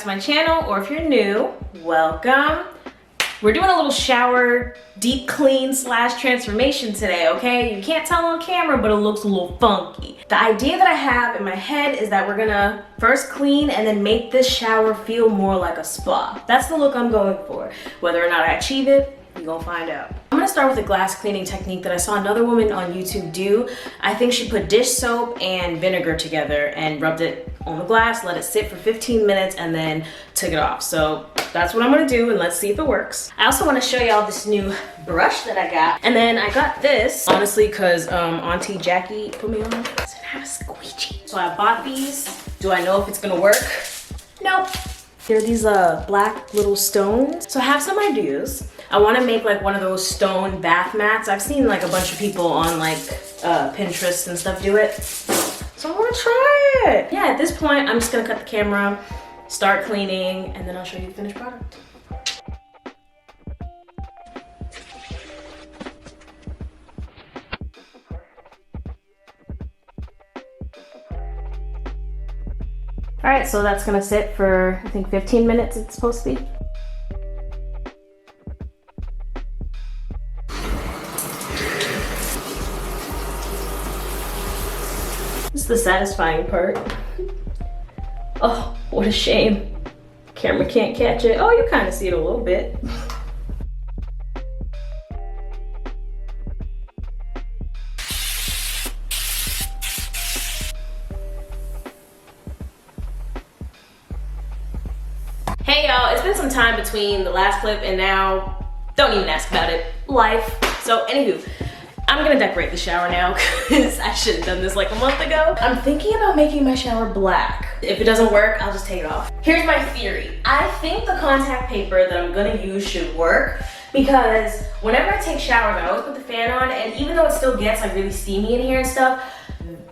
to my channel, or if you're new, welcome. We're doing a little shower deep clean slash transformation today, okay? You can't tell on camera, but it looks a little funky. The idea that I have in my head is that we're gonna first clean and then make this shower feel more like a spa. That's the look I'm going for. Whether or not I achieve it, you're gonna find out. I'm gonna start with a glass cleaning technique that I saw another woman on YouTube do. I think she put dish soap and vinegar together and rubbed it on the glass, let it sit for 15 minutes, and then took it off. So that's what I'm gonna do, and let's see if it works. I also wanna show y'all this new brush that I got. And then I got this, honestly, cause Auntie Jackie put me on. It doesn't have a squeegee. So I bought these. Do I know if it's gonna work? Nope. They're these black little stones. So I have some ideas. I want to make like one of those stone bath mats. I've seen like a bunch of people on like Pinterest and stuff do it. So I want to try it. Yeah, at this point, I'm just gonna cut the camera, start cleaning, and then I'll show you the finished product. All right, so that's gonna sit for, I think 15 minutes it's supposed to be. This is the satisfying part. Oh, what a shame. Camera can't catch it. Oh, you kind of see it a little bit. Hey y'all, it's been some time between the last clip and now. Don't even ask about it. Life. So anywho, I'm gonna decorate the shower now because I should have done this like a month ago. I'm thinking about making my shower black. If it doesn't work, I'll just take it off. Here's my theory. I think the contact paper that I'm gonna use should work because whenever I take showers, I always put the fan on, and even though it still gets like really steamy in here and stuff,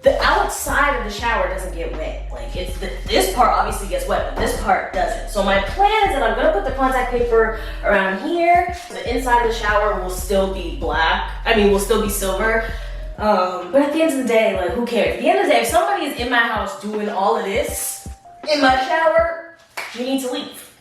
the outside of the shower doesn't get wet. Like this part obviously gets wet, but this part doesn't. So my plan is that I'm gonna put the contact paper around here. The inside of the shower will still be black. I mean, will still be silver. But at the end of the day, like, who cares? At the end of the day, if somebody is in my house doing all of this in my shower, you need to leave.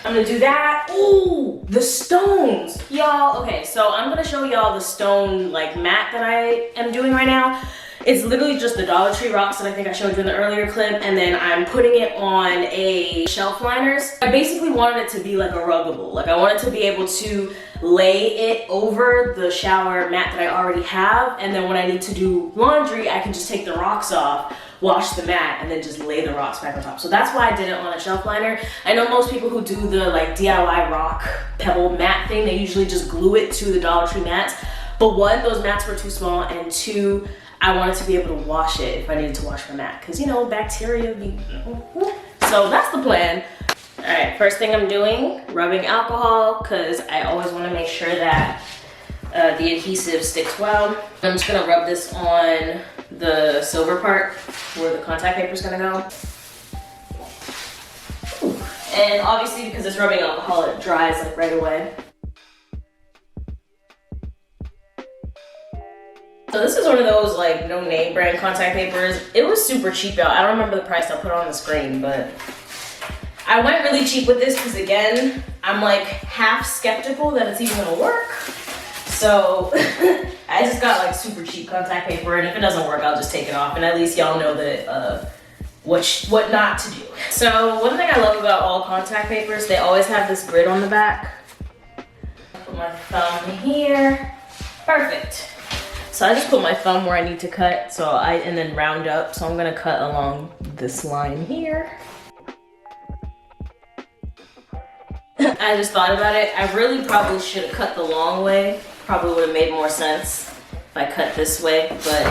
I'm gonna do that. Ooh, the stones. Y'all, okay, so I'm gonna show y'all the stone like mat that I am doing right now. It's literally just the Dollar Tree rocks that I think I showed you in the earlier clip, and then I'm putting it on a shelf liners. I basically wanted it to be like a ruggable. Like I wanted to be able to lay it over the shower mat that I already have, and then when I need to do laundry, I can just take the rocks off, wash the mat, and then just lay the rocks back on top. So that's why I did it on a shelf liner. I know most people who do the like DIY rock pebble mat thing, they usually just glue it to the Dollar Tree mats. But one, those mats were too small, and two, I wanted to be able to wash it if I needed to wash my mat, because you know, bacteria be. So that's the plan. All right, first thing I'm doing, rubbing alcohol, because I always want to make sure that the adhesive sticks well. I'm just gonna rub this on the silver part where the contact paper is gonna go. Ooh. And obviously, because it's rubbing alcohol, it dries like right away. So this is one of those like no name brand contact papers. It was super cheap, y'all. I don't remember the price I put on the screen, but I went really cheap with this because again, I'm like half skeptical that it's even gonna work. So I just got like super cheap contact paper, and if it doesn't work, I'll just take it off, and at least y'all know that what not to do. So one thing I love about all contact papers, they always have this grid on the back. Put my thumb here. Perfect. So I just put my thumb where I need to cut, and then round up. So I'm gonna cut along this line here. I just thought about it. I really probably should have cut the long way. Probably would have made more sense if I cut this way, but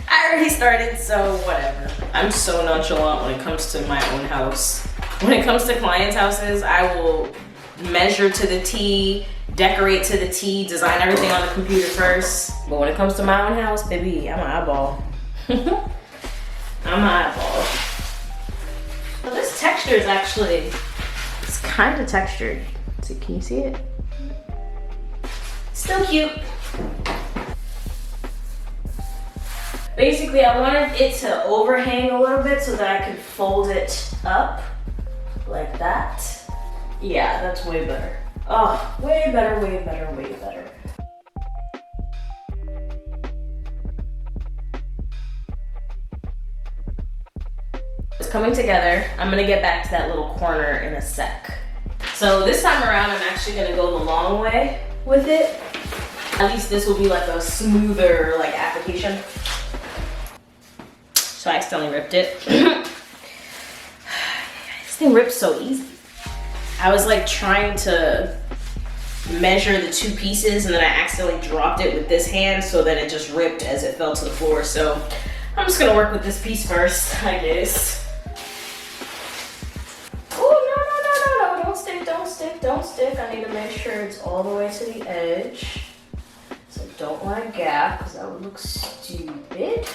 I already started, so whatever. I'm so nonchalant when it comes to my own house. When it comes to clients' houses, I will measure to the T, decorate to the T, design everything on the computer first. But when it comes to my own house, baby, I'm an eyeball. I'm an eyeball. So this texture is actually, it's kind of textured. So can you see it? Still cute. Basically, I wanted it to overhang a little bit so that I could fold it up like that. Yeah, that's way better. Oh, way better, way better, way better. It's coming together. I'm gonna get back to that little corner in a sec. So this time around, I'm actually gonna go the long way with it. At least this will be like a smoother like application. So I accidentally ripped it. This thing rips so easy. I was like trying to measure the 2 pieces and then I accidentally dropped it with this hand so that it just ripped as it fell to the floor. So I'm just gonna work with this piece first, I guess. Oh, no, don't stick, don't stick, don't stick. I need to make sure it's all the way to the edge. So don't want a gap because that would look stupid.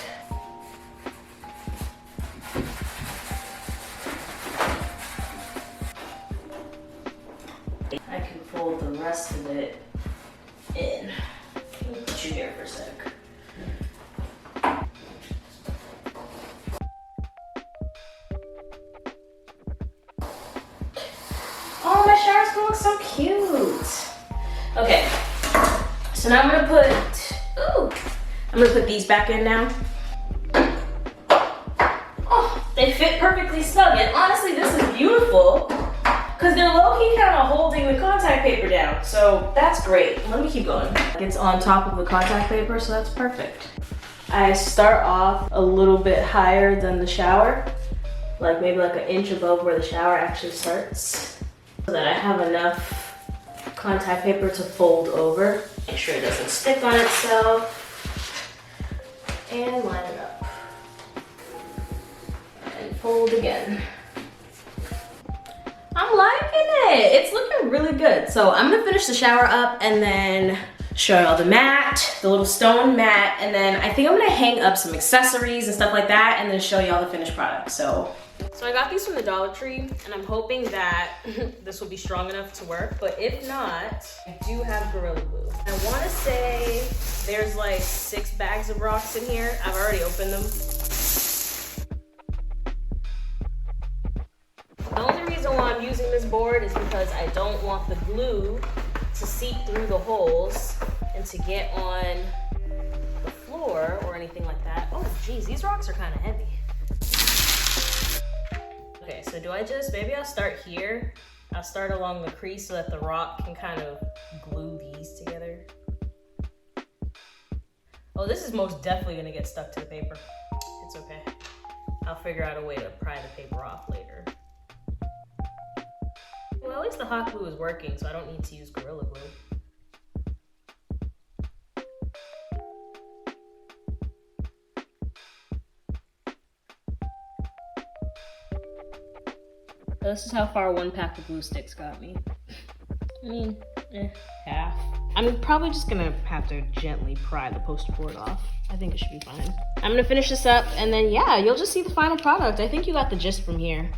I can fold the rest of it in. Let me put you here for a sec. Oh, my shower's gonna look so cute. Okay, so now I'm gonna put these back in now. Oh, they fit perfectly snug, and honestly, this is beautiful. Because they're low-key kind of holding the contact paper down. So that's great. Let me keep going. It's on top of the contact paper, so that's perfect. I start off a little bit higher than the shower. Like maybe like 1 inch above where the shower actually starts. So that I have enough contact paper to fold over. Make sure it doesn't stick on itself. And line it up. And fold again. I'm liking it. It's looking really good. So I'm gonna finish the shower up and then show y'all the mat, the little stone mat, and then I think I'm gonna hang up some accessories and stuff like that and then show y'all the finished product. So I got these from the Dollar Tree and I'm hoping that this will be strong enough to work, but if not, I do have Gorilla Glue. I wanna say there's like 6 bags of rocks in here. I've already opened them. The only reason why I'm using this board is because I don't want the glue to seep through the holes and to get on the floor or anything like that. Oh geez, these rocks are kind of heavy. Okay, so do I just, maybe I'll start here. I'll start along the crease so that the rock can kind of glue these together. Oh, this is most definitely gonna get stuck to the paper. It's okay. I'll figure out a way to pry the paper off later. Well, at least the hot glue is working, so I don't need to use Gorilla Glue. So this is how far 1 pack of glue sticks got me. I mean, half. I'm probably just gonna have to gently pry the poster board off. I think it should be fine. I'm gonna finish this up and then yeah, you'll just see the final product. I think you got the gist from here.